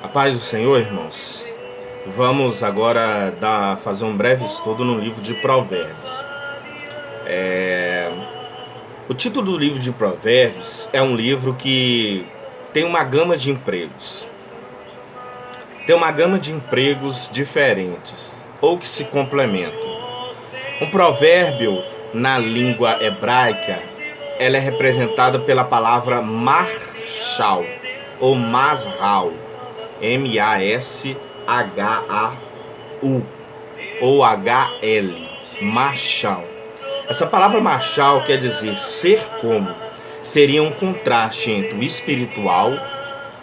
A paz do Senhor, irmãos. Vamos agora fazer um breve estudo no livro de Provérbios. O título do livro de Provérbios é um livro que tem uma gama de empregos. Tem uma gama de empregos diferentes ou que se complementam. Um provérbio na língua hebraica, ela é representada pela palavra marshal ou mazhal, M-A-S-H-A-U ou H-L, marshal. Essa palavra marshal quer dizer ser como. Seria um contraste entre o espiritual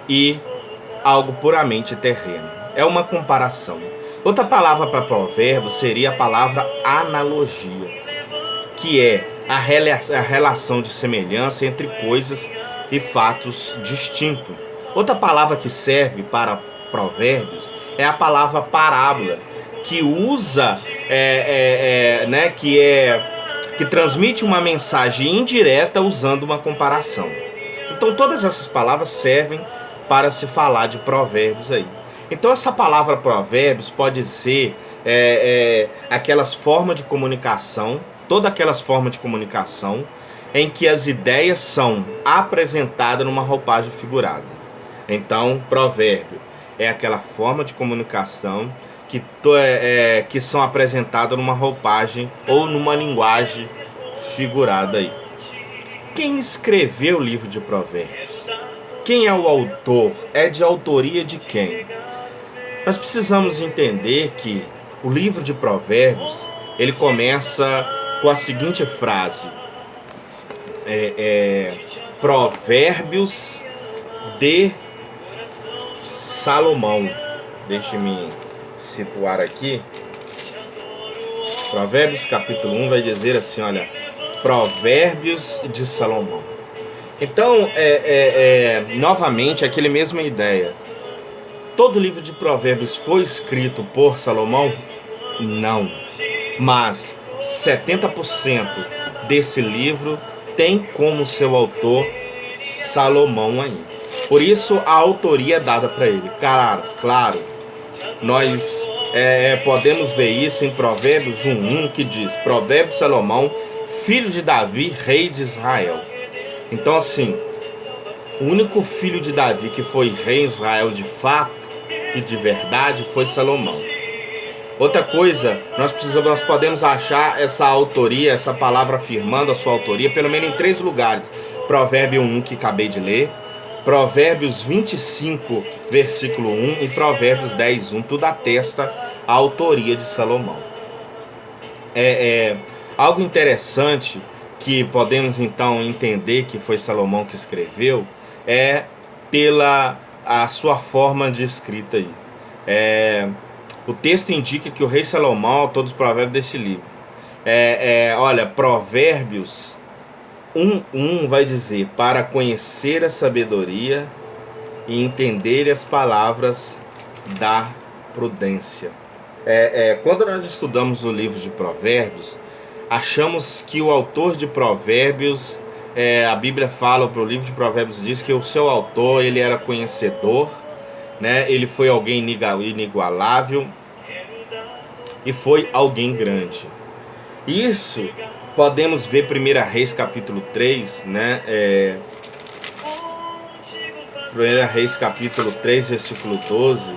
e algo puramente terreno. É uma comparação. Outra palavra para provérbio seria a palavra analogia, que é a relação de semelhança entre coisas e fatos distintos. Outra palavra que serve para provérbios é a palavra parábola, que usa, que transmite uma mensagem indireta usando uma comparação. Então todas essas palavras servem para se falar de provérbios aí. Então essa palavra provérbios pode ser aquelas formas de comunicação, todas aquelas formas de comunicação em que as ideias são apresentadas numa roupagem figurada. Então, provérbio é aquela forma de comunicação que são apresentadas numa roupagem ou numa linguagem figurada aí. Quem escreveu o livro de Provérbios? Quem é o autor? É de autoria de quem? Nós precisamos entender que o livro de Provérbios, ele começa com a seguinte frase: Provérbios de Salomão. Deixe-me situar aqui. Provérbios capítulo 1 vai dizer assim, olha, Provérbios de Salomão. Então, novamente, aquela mesma ideia. Todo o livro de Provérbios foi escrito por Salomão? Não. Mas 70% desse livro tem como seu autor Salomão ainda. Por isso a autoria é dada para ele. Claro, nós podemos ver isso em Provérbios 1:1, que diz: Provérbios de Salomão, filho de Davi, rei de Israel. Então assim, o único filho de Davi que foi rei em Israel de fato e de verdade foi Salomão. Outra coisa, nós podemos achar essa autoria, essa palavra afirmando a sua autoria, pelo menos em 3 lugares. Provérbio 1, que acabei de ler, Provérbios 25, versículo 1 e Provérbios 10:1, tudo atesta a autoria de Salomão. Algo interessante que podemos então entender que foi Salomão que escreveu é pela a sua forma de escrita aí. O texto indica que o rei Salomão é autor dos provérbios deste livro. Olha, Provérbios 1:1 vai dizer: para conhecer a sabedoria e entender as palavras da prudência. Quando nós estudamos o livro de Provérbios, achamos que o autor de Provérbios, a Bíblia fala para o livro de Provérbios, diz que o seu autor, ele era conhecedor, né? Ele foi alguém inigualável e foi alguém grande. Isso podemos ver 1 Reis capítulo 3, né? 1 Reis capítulo 3, versículo 12,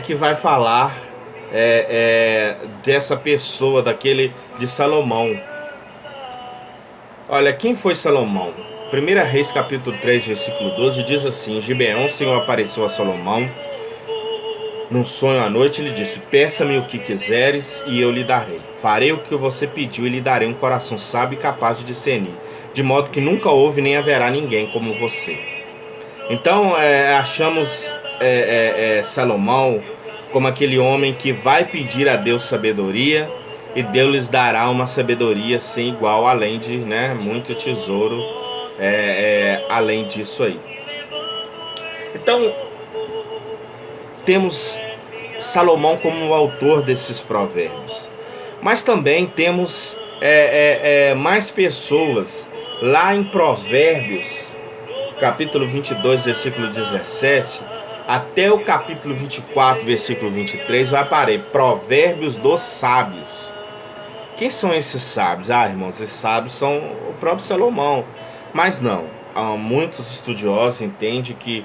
que vai falar dessa pessoa, de Salomão. Olha, quem foi Salomão? 1 Reis capítulo 3, versículo 12 diz assim: em Gibeão o Senhor apareceu a Salomão num sonho à noite e lhe disse: peça-me o que quiseres e eu lhe darei. Farei o que você pediu e lhe darei um coração sábio e capaz de discernir, de modo que nunca houve nem haverá ninguém como você. Então achamos Salomão como aquele homem que vai pedir a Deus sabedoria e Deus lhes dará uma sabedoria sem igual, além de muito tesouro, além disso aí. Então temos Salomão como o autor desses provérbios, mas também temos mais pessoas lá em Provérbios capítulo 22, versículo 17, até o capítulo 24, versículo 23, vai aparecer Provérbios dos Sábios. Quem são esses sábios? Irmãos, esses sábios são o próprio Salomão. Mas não, muitos estudiosos entendem que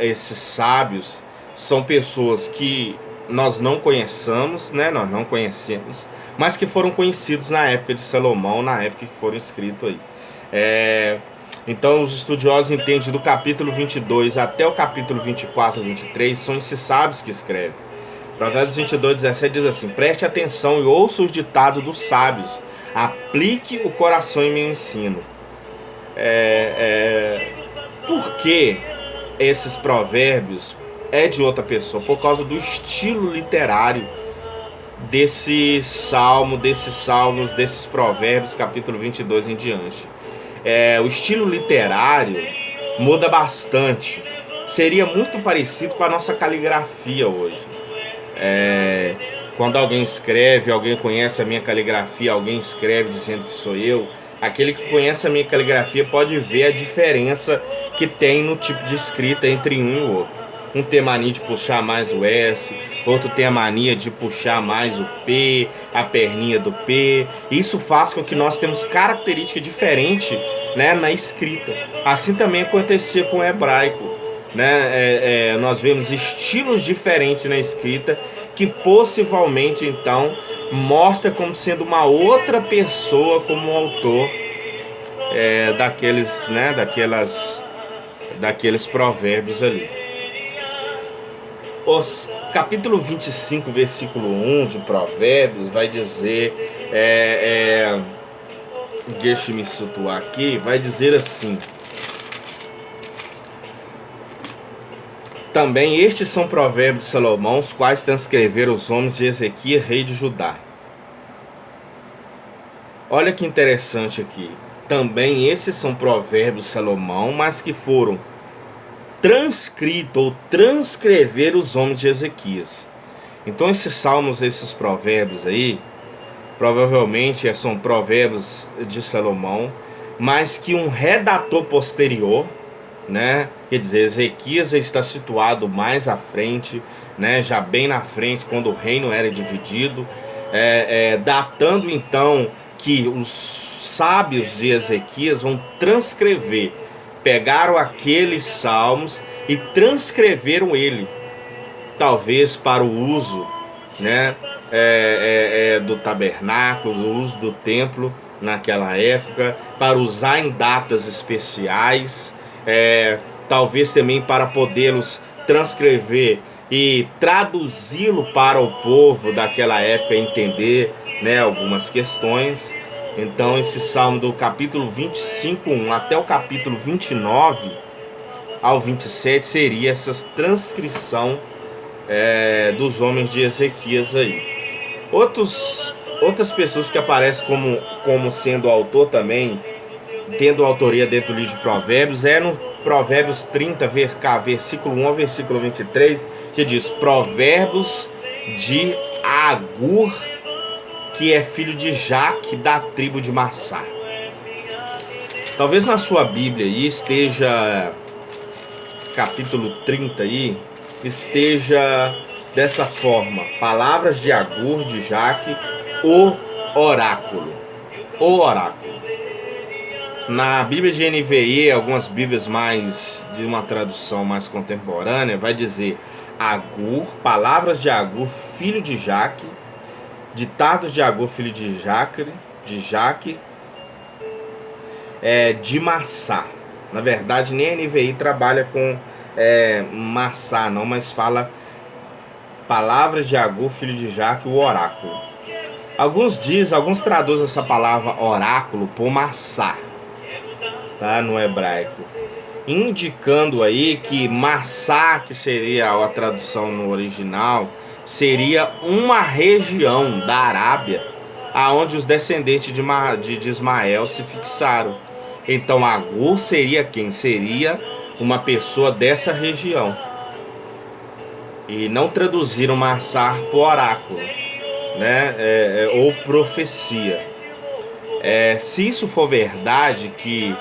esses sábios são pessoas que nós não conhecemos, né? Nós não conhecemos, mas que foram conhecidos na época de Salomão, na época que foram escritos aí. Então os estudiosos entendem do capítulo 22 até o capítulo 24, 23, são esses sábios que escrevem. Provérbios 22, 17 diz assim: preste atenção e ouça os ditados dos sábios, aplique o coração em meu ensino. Por que esses provérbios é de outra pessoa? Por causa do estilo literário desse salmo, desses salmos, desses provérbios, capítulo 22 em diante. O estilo literário muda bastante. Seria muito parecido com a nossa caligrafia hoje. Quando alguém escreve, alguém conhece a minha caligrafia, alguém escreve dizendo que sou eu, aquele que conhece a minha caligrafia pode ver a diferença que tem no tipo de escrita entre um e o outro. Um tem mania de puxar mais o S, outro tem a mania de puxar mais o P, a perninha do P. Isso faz com que nós temos características diferentes, né, na escrita. Assim também acontecia com o hebraico. Né? Nós vemos estilos diferentes na escrita que possivelmente então mostra como sendo uma outra pessoa como autor daqueles provérbios ali. Os capítulo 25, versículo 1 de Provérbios vai dizer, deixa eu me situar aqui, vai dizer assim: também estes são provérbios de Salomão, os quais transcreveram os homens de Ezequias, rei de Judá. Olha que interessante aqui. Também esses são provérbios de Salomão, mas que foram transcritos ou transcreveram os homens de Ezequias. Então esses salmos, esses provérbios aí, provavelmente são provérbios de Salomão, mas que um redator posterior, né? Quer dizer, Ezequias está situado mais à frente, né? Já bem na frente, quando o reino era dividido, datando então que os sábios de Ezequias vão transcrever, pegaram aqueles salmos e transcreveram ele, talvez para o uso, né? Do tabernáculo, o uso do templo naquela época, para usar em datas especiais. Talvez também para podê-los transcrever e traduzi-lo para o povo daquela época entender, né, algumas questões. Então esse salmo do capítulo 25:1 até o capítulo 29 ao 27 seria essa transcrição dos homens de Ezequias aí. Outras pessoas que aparecem como sendo autor também, tendo autoria dentro do livro de Provérbios, no Provérbios 30, versículo 1 ao versículo 23, que diz: Provérbios de Agur, que é filho de Jaque, da tribo de Massá. Talvez na sua Bíblia aí esteja, capítulo 30 aí, esteja dessa forma: Palavras de Agur, de Jaque, o oráculo. O oráculo. Na Bíblia de NVI, algumas Bíblias mais de uma tradução mais contemporânea, vai dizer Agur, palavras de Agur, filho de Jaque, ditados de Agur, filho de Jaque, de Massá. Na verdade, nem a NVI trabalha com Massá, não, mas fala palavras de Agur, filho de Jaque, o oráculo. Alguns traduzem essa palavra oráculo por Massá, tá, no hebraico, indicando aí que Massá, que seria a tradução no original, seria uma região da Arábia aonde os descendentes de Ismael se fixaram. Então Agur seria quem? Seria uma pessoa dessa região. E não traduziram Massá por oráculo, né? Ou profecia. Se isso for verdade, que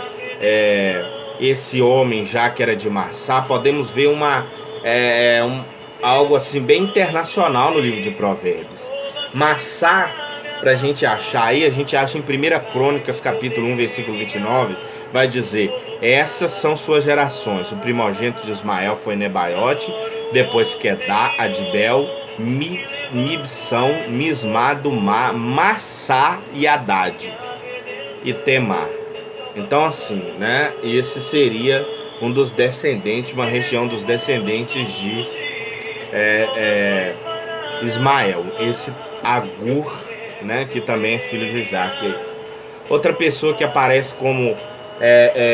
esse homem, já que era de Massá, podemos ver algo assim bem internacional no livro de Provérbios. Massá, pra gente achar aí, a gente acha em 1 Crônicas, capítulo 1, versículo 29, vai dizer: essas são suas gerações. O primogênito de Ismael foi Nebaiote, depois Quedá, Adbel, Mibsão, Mismá, Dumá, Massá e Haddad e Temar. Então assim, né, esse seria um dos descendentes, uma região dos descendentes de Ismael, esse Agur, né, que também é filho de Jaque. Outra pessoa que aparece como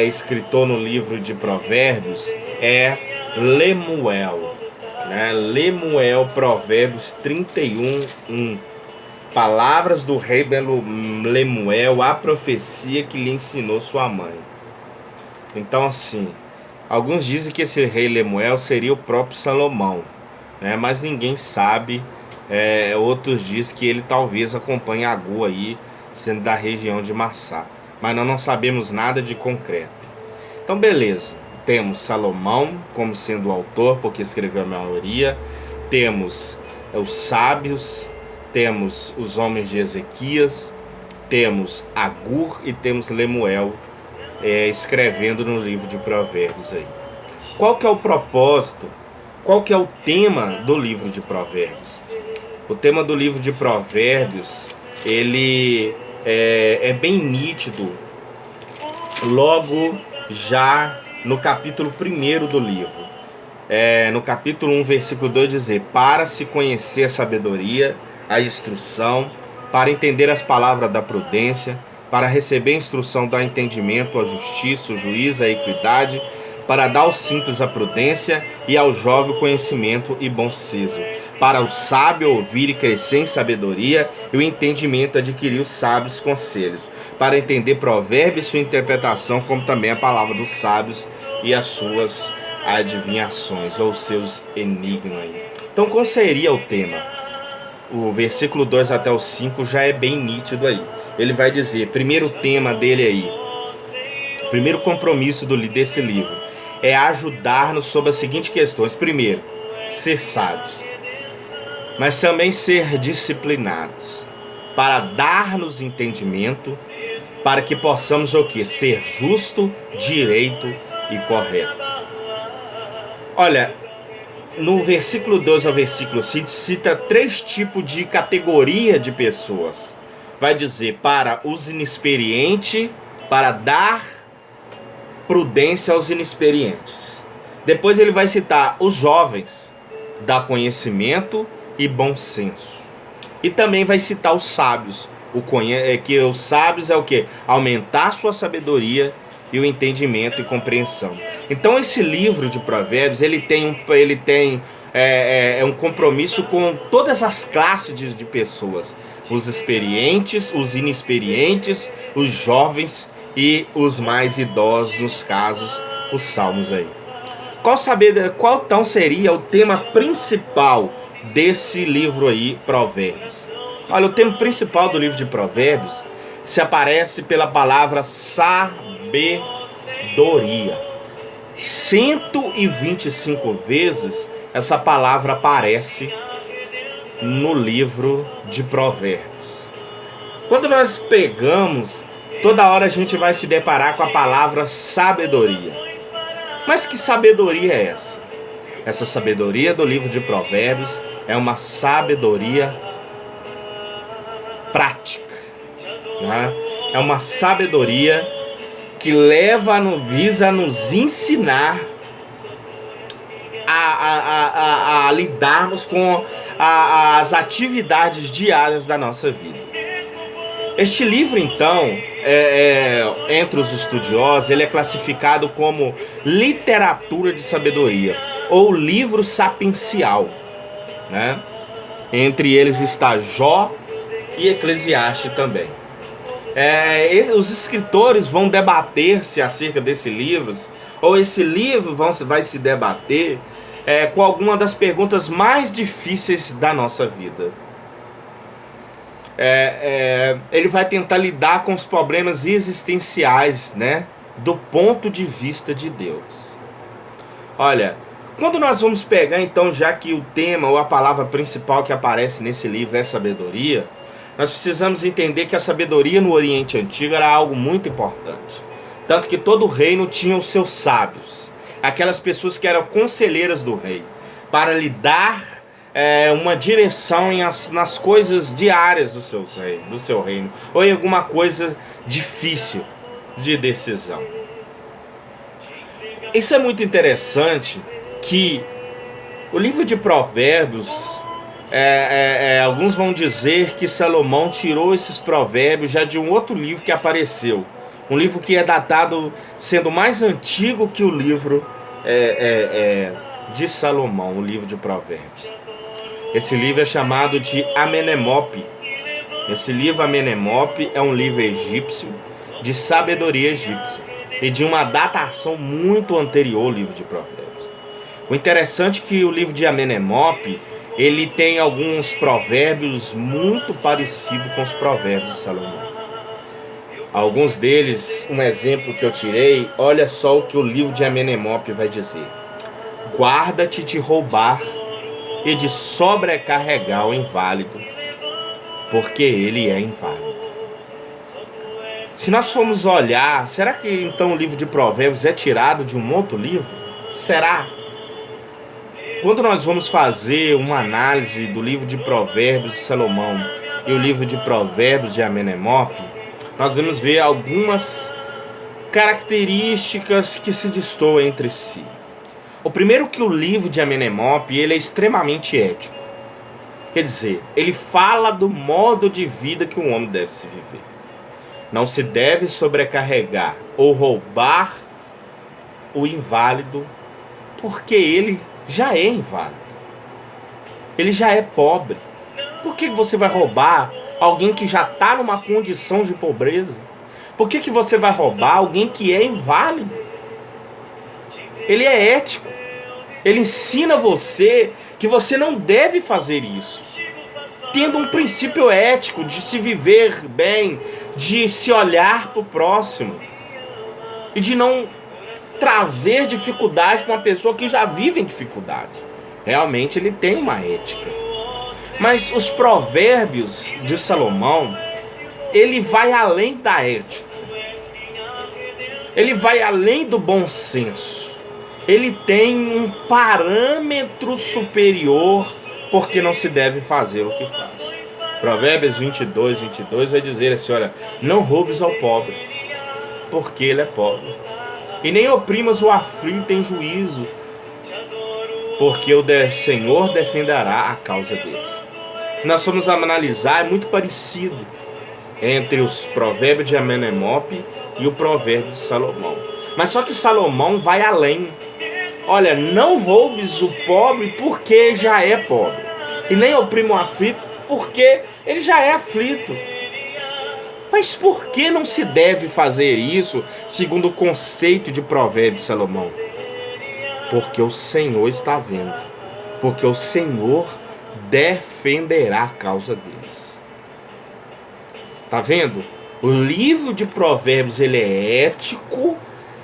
escritor no livro de Provérbios é Lemuel, né? Lemuel, Provérbios 31:1. Palavras do rei Lemuel, a profecia que lhe ensinou sua mãe. Então assim, alguns dizem que esse rei Lemuel seria o próprio Salomão, né? Mas ninguém sabe. Outros dizem que ele talvez acompanhe Agur aí, sendo da região de Massá, mas nós não sabemos nada de concreto. Então beleza, temos Salomão como sendo o autor, porque escreveu a maioria, temos os sábios, temos os homens de Ezequias, temos Agur e temos Lemuel escrevendo no livro de Provérbios aí. Qual que é o propósito? Qual que é o tema do livro de Provérbios? O tema do livro de Provérbios, ele é bem nítido logo já no capítulo 1 do livro. No capítulo 1, versículo 2, dizer: para se conhecer a sabedoria, a instrução, para entender as palavras da prudência, para receber a instrução do entendimento, a justiça, o juízo, a equidade, para dar aos simples a prudência e ao jovem o conhecimento e bom siso, para o sábio ouvir e crescer em sabedoria e o entendimento adquirir os sábios conselhos, para entender provérbios e sua interpretação, como também a palavra dos sábios e as suas adivinhações ou seus enigmas. Então qual seria o tema? O versículo 2 até o 5 já é bem nítido aí. Ele vai dizer, primeiro tema dele aí, primeiro compromisso desse livro, é ajudar-nos sobre as seguintes questões. Primeiro, ser sábios, mas também ser disciplinados, para dar-nos entendimento, para que possamos o quê? Ser justo, direito e correto. Olha, no versículo 2 ao versículo 5, cita 3 tipos de categoria de pessoas. Vai dizer para os inexperientes, para dar prudência aos inexperientes. Depois ele vai citar os jovens, dar conhecimento e bom senso. E também vai citar os sábios, que os sábios é o quê? Aumentar sua sabedoria e o entendimento e compreensão. Então esse livro de Provérbios, ele tem um compromisso com todas as classes de pessoas. Os experientes, os inexperientes, os jovens e os mais idosos, nos casos, os salmos aí. Qual então seria o tema principal desse livro aí, Provérbios? Olha, o tema principal do livro de Provérbios se aparece pela palavra sabedoria. 125 vezes essa palavra aparece no livro de Provérbios. Quando nós pegamos, toda hora a gente vai se deparar com a palavra sabedoria. Mas que sabedoria é essa? Essa sabedoria do livro de Provérbios é uma sabedoria prática, né? É uma sabedoria que visa nos ensinar a lidarmos com as atividades diárias da nossa vida. Este livro, então, entre os estudiosos, ele é classificado como literatura de sabedoria, ou livro sapiencial, né? Entre eles está Jó e Eclesiastes também. Os escritores vão debater-se acerca desses livros, ou esse livro vai se debater com alguma das perguntas mais difíceis da nossa vida. Ele vai tentar lidar com os problemas existenciais, né, do ponto de vista de Deus. Olha, quando nós vamos pegar então, já que o tema ou a palavra principal que aparece nesse livro é sabedoria, nós precisamos entender que a sabedoria no Oriente Antigo era algo muito importante. Tanto que todo reino tinha os seus sábios, aquelas pessoas que eram conselheiras do rei, para lhe dar uma direção nas coisas diárias do seu reino, ou em alguma coisa difícil de decisão. Isso é muito interessante, que o livro de Provérbios, alguns vão dizer que Salomão tirou esses provérbios já de um outro livro que apareceu. Um livro que é datado sendo mais antigo que o livro de Salomão, o livro de Provérbios. Esse livro é chamado de Amenemope. Esse livro Amenemope é um livro egípcio de sabedoria egípcia e de uma datação muito anterior ao livro de Provérbios. O interessante é que o livro de Amenemope, ele tem alguns provérbios muito parecidos com os provérbios de Salomão. Alguns deles, um exemplo que eu tirei, olha só o que o livro de Amenemope vai dizer: guarda-te de roubar e de sobrecarregar o inválido, porque ele é inválido. Se nós formos olhar, será que então o livro de Provérbios é tirado de um outro livro? Será? Quando nós vamos fazer uma análise do livro de Provérbios de Salomão e o livro de Provérbios de Amenemope, nós vamos ver algumas características que se destoam entre si. O primeiro, que o livro de Amenemope, ele é extremamente ético. Quer dizer, ele fala do modo de vida que um homem deve se viver. Não se deve sobrecarregar ou roubar o inválido, porque ele já é inválido. Ele já é pobre. Por que você vai roubar alguém que já está numa condição de pobreza? Por que você vai roubar alguém que é inválido? Ele é ético. Ele ensina você que você não deve fazer isso, tendo um princípio ético de se viver bem, de se olhar para o próximo e de não trazer dificuldade para uma pessoa que já vive em dificuldade. Realmente ele tem uma ética. Mas os provérbios de Salomão, ele vai além da ética. Ele vai além do bom senso. Ele tem um parâmetro superior porque não se deve fazer o que faz. Provérbios 22 vai dizer assim: olha, não roubes ao pobre, porque ele é pobre. E nem oprimas o aflito em juízo, porque o Senhor defenderá a causa deles. Nós vamos analisar, é muito parecido entre os provérbios de Amenemope e o provérbio de Salomão. Mas só que Salomão vai além. Olha, não roubes o pobre porque já é pobre. E nem oprima o aflito porque ele já é aflito. Mas por que não se deve fazer isso segundo o conceito de provérbio de Salomão? Porque o Senhor está vendo. Porque o Senhor defenderá a causa deles. Tá vendo? O livro de Provérbios, ele é ético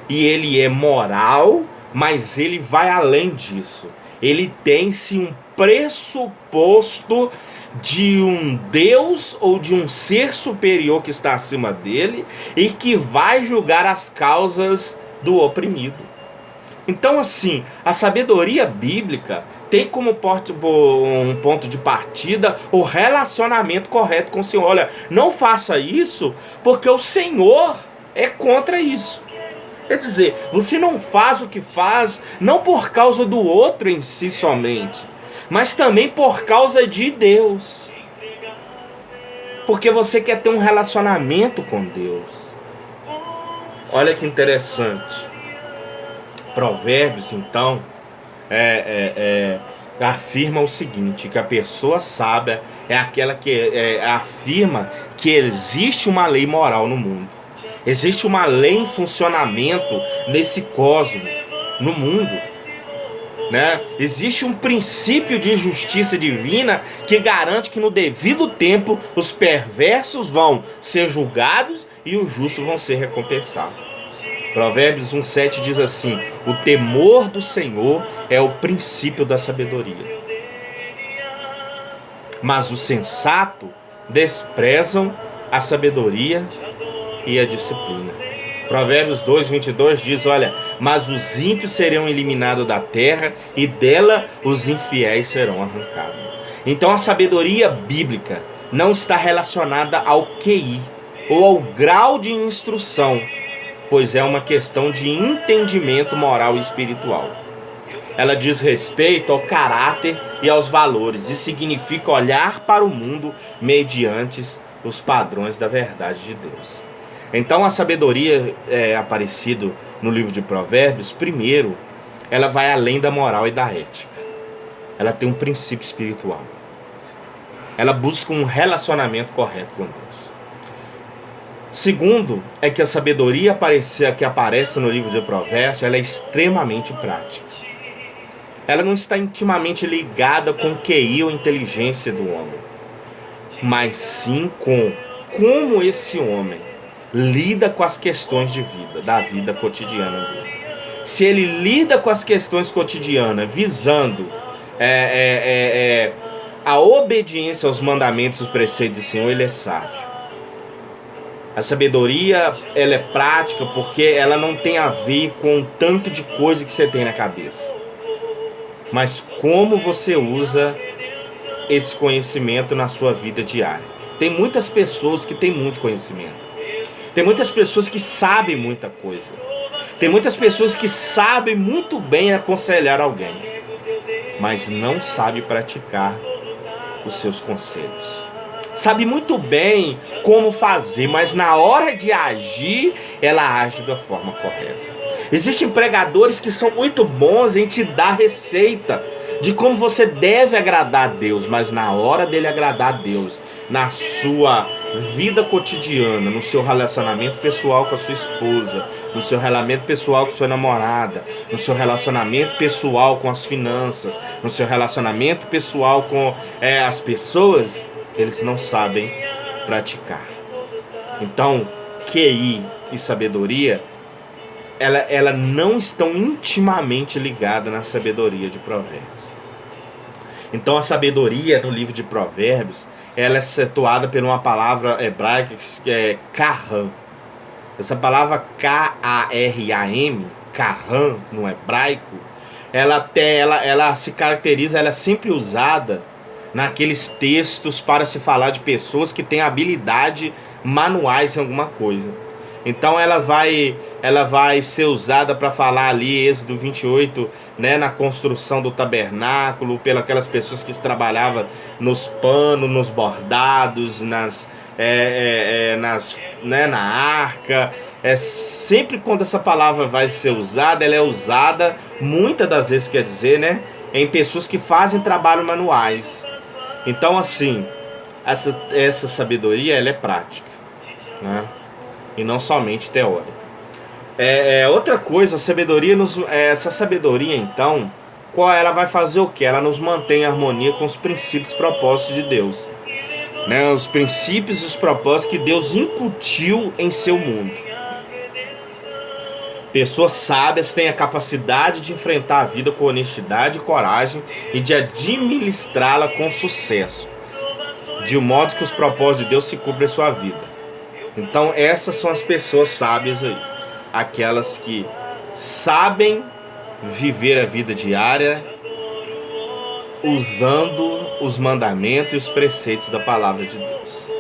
e ele é moral, mas ele vai além disso. Ele tem-se um pressuposto de um Deus ou de um ser superior que está acima dele e que vai julgar as causas do oprimido. Então, assim, a sabedoria bíblica tem como um ponto de partida o relacionamento correto com o Senhor. Olha, não faça isso porque o Senhor é contra isso. Quer dizer, você não faz o que faz não por causa do outro em si somente, mas também por causa de Deus. Porque você quer ter um relacionamento com Deus. Olha que interessante. Provérbios, então, afirma o seguinte, que a pessoa sábia é aquela que afirma que existe uma lei moral no mundo. Existe uma lei em funcionamento nesse cosmo, no mundo. Né? Existe um princípio de justiça divina que garante que no devido tempo os perversos vão ser julgados e os justos vão ser recompensados. Provérbios 1:7 diz assim: o temor do Senhor é o princípio da sabedoria, mas os sensatos desprezam a sabedoria e a disciplina. Provérbios 2:22 diz, olha, mas os ímpios serão eliminados da terra e dela os infiéis serão arrancados. Então a sabedoria bíblica não está relacionada ao QI ou ao grau de instrução, pois é uma questão de entendimento moral e espiritual. Ela diz respeito ao caráter e aos valores e significa olhar para o mundo mediante os padrões da verdade de Deus. Então a sabedoria aparecido no livro de Provérbios, primeiro, ela vai além da moral e da ética. Ela tem um princípio espiritual. Ela busca um relacionamento correto com Deus. Segundo, é que a sabedoria que aparece no livro de Provérbios, ela é extremamente prática. Ela não está intimamente ligada com o QI ou inteligência do homem, mas sim com como esse homem lida com as questões de vida, da vida cotidiana dele. Se ele lida com as questões cotidianas visando a obediência aos mandamentos e os preceitos do Senhor, ele é sábio. A sabedoria, ela é prática porque ela não tem a ver com o tanto de coisa que você tem na cabeça, mas como você usa esse conhecimento na sua vida diária. Tem muitas pessoas que têm muito conhecimento. Tem muitas pessoas que sabem muita coisa. Tem muitas pessoas que sabem muito bem aconselhar alguém, mas não sabem praticar os seus conselhos. Sabe muito bem como fazer, mas na hora de agir, ela age da forma correta. Existem pregadores que são muito bons em te dar receita de como você deve agradar a Deus, mas na hora dele agradar a Deus, na sua vida cotidiana, no seu relacionamento pessoal com a sua esposa, no seu relacionamento pessoal com a sua namorada, no seu relacionamento pessoal com as finanças, no seu relacionamento pessoal com as pessoas, eles não sabem praticar. Então, QI e sabedoria, ela não estão intimamente ligadas na sabedoria de Provérbios. Então a sabedoria no livro de Provérbios, ela é situada por uma palavra hebraica que é Karam. Essa palavra K-A-R-A-M, Karam no hebraico, ela se caracteriza, ela é sempre usada naqueles textos para se falar de pessoas que têm habilidade manuais em alguma coisa. Então ela vai ser usada para falar ali, Êxodo 28, né, na construção do tabernáculo, pelas pessoas que trabalhavam nos panos, nos bordados, na arca. Sempre quando essa palavra vai ser usada, ela é usada, muitas das vezes quer dizer, né, em pessoas que fazem trabalhos manuais. Então assim, essa sabedoria, ela é prática, né? E não somente teórica. Outra coisa, essa sabedoria, então, ela vai fazer o quê? Ela nos mantém em harmonia com os princípios e propósitos de Deus, né? Os princípios e os propósitos que Deus incutiu em seu mundo. Pessoas sábias têm a capacidade de enfrentar a vida com honestidade e coragem e de administrá-la com sucesso, de modo que os propósitos de Deus se cumprem em sua vida. Então essas são as pessoas sábias aí, aquelas que sabem viver a vida diária usando os mandamentos e os preceitos da palavra de Deus.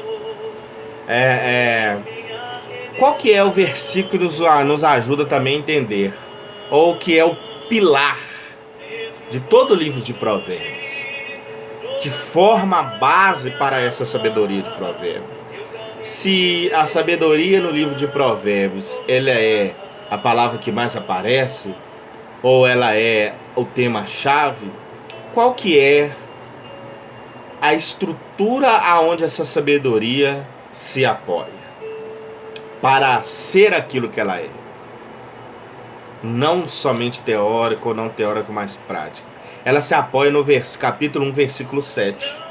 Qual que é o versículo que nos ajuda também a entender, ou que é o pilar de todo o livro de Provérbios, que forma a base para essa sabedoria de Provérbios? Se a sabedoria no livro de Provérbios, ela é a palavra que mais aparece, ou ela é o tema-chave, qual que é a estrutura aonde essa sabedoria se apoia para ser aquilo que ela é? Não somente teórico ou não teórico, mas prático. Ela se apoia no capítulo 1, versículo 7.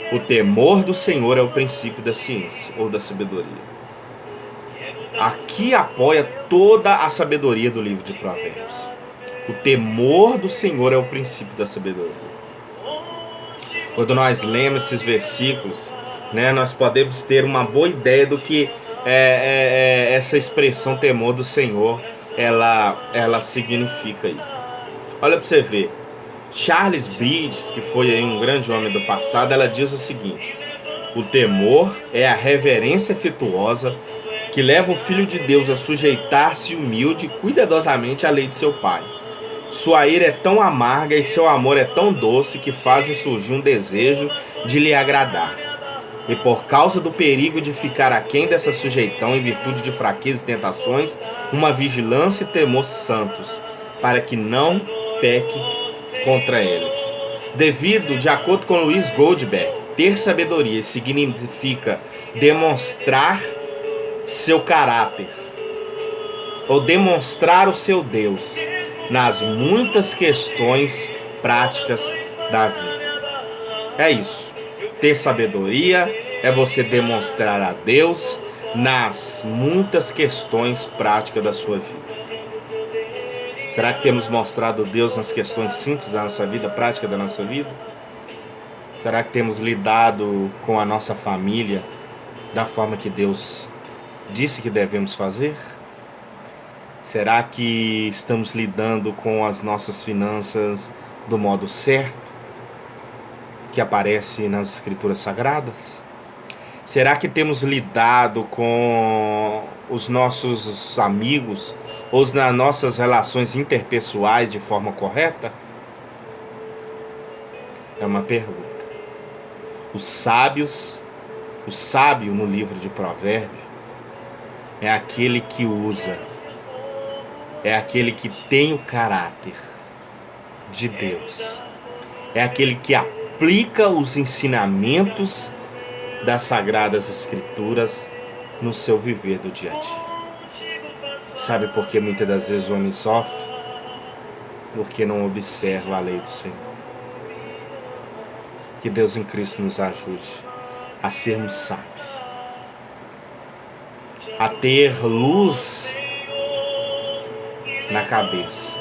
O temor do Senhor é o princípio da ciência ou da sabedoria. Aqui apoia toda a sabedoria do livro de Provérbios. O temor do Senhor é o princípio da sabedoria. Quando nós lemos esses versículos, né, nós podemos ter uma boa ideia do que essa expressão temor do Senhor ela significa aí. Olha para você ver. Charles Bridges, que foi aí um grande homem do passado, ela diz o seguinte: o temor é a reverência afetuosa que leva o Filho de Deus a sujeitar-se humilde e cuidadosamente à lei de seu Pai. Sua ira é tão amarga e seu amor é tão doce que fazem surgir um desejo de lhe agradar. E por causa do perigo de ficar aquém dessa sujeitão em virtude de fraquezas e tentações, uma vigilância e temor santos, para que não peque contra eles. De acordo com Louis Goldberg, ter sabedoria significa demonstrar seu caráter, ou demonstrar o seu Deus nas muitas questões práticas da vida. É isso. Ter sabedoria é você demonstrar a Deus nas muitas questões práticas da sua vida. Será que temos mostrado Deus nas questões simples da nossa vida, prática da nossa vida? Será que temos lidado com a nossa família da forma que Deus disse que devemos fazer? Será que estamos lidando com as nossas finanças do modo certo, que aparece nas Escrituras Sagradas? Será que temos lidado com os nossos amigos ou nas nossas relações interpessoais de forma correta? É uma pergunta. O sábio no livro de Provérbios é aquele que usa, é aquele que tem o caráter de Deus, é aquele que aplica os ensinamentos das Sagradas Escrituras no seu viver do dia a dia. Sabe por que muitas das vezes o homem sofre? Porque não observa a lei do Senhor. Que Deus em Cristo nos ajude a sermos sábios, a ter luz na cabeça,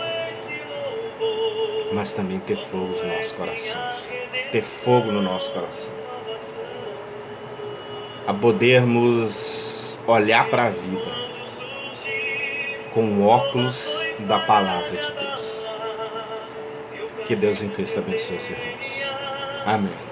mas também ter fogo nos nossos corações, ter fogo no nosso coração, a podermos olhar para a vida com óculos da palavra de Deus. Que Deus em Cristo abençoe os irmãos. Amém.